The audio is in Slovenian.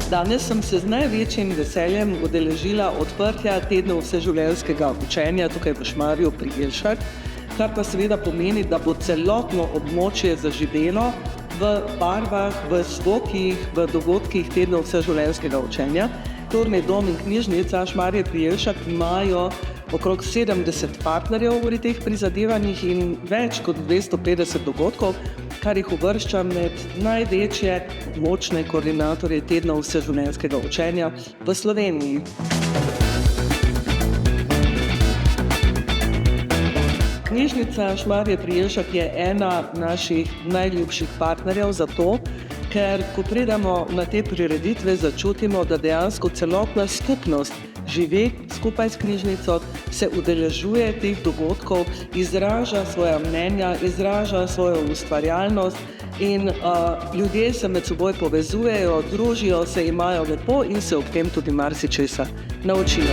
Danes sem se z največjim veseljem udeležila odprtja tednov vseživljenjskega učenja tukaj v Šmarju pri Jelšah, kar pa seveda pomeni, da bo celotno območje zaživelo v barvah, v zvokih, v dogodkih tednov vseživljenjskega učenja. Kulturni dom in knjižnica Šmarje pri Jelšah imajo okrog 70 partnerjev v teh prizadevanjih in več kot 250 dogodkov, kar jih uvršča med največje močne koordinatorje tednov vseživljenjskega učenja v Sloveniji. Knjižnica Šmarje pri Jelšah je ena naših najljubših partnerjev zato, ker ko pridemo na te prireditve, začutimo, da dejansko celotna skupnost živi skupaj s knjižnico, se udeležuje teh dogodkov, izraža svoja mnenja, izraža svojo ustvarjalnost in ljudje se med seboj povezujejo, družijo se, imajo lepo in se ob tem tudi marsičesa naučijo.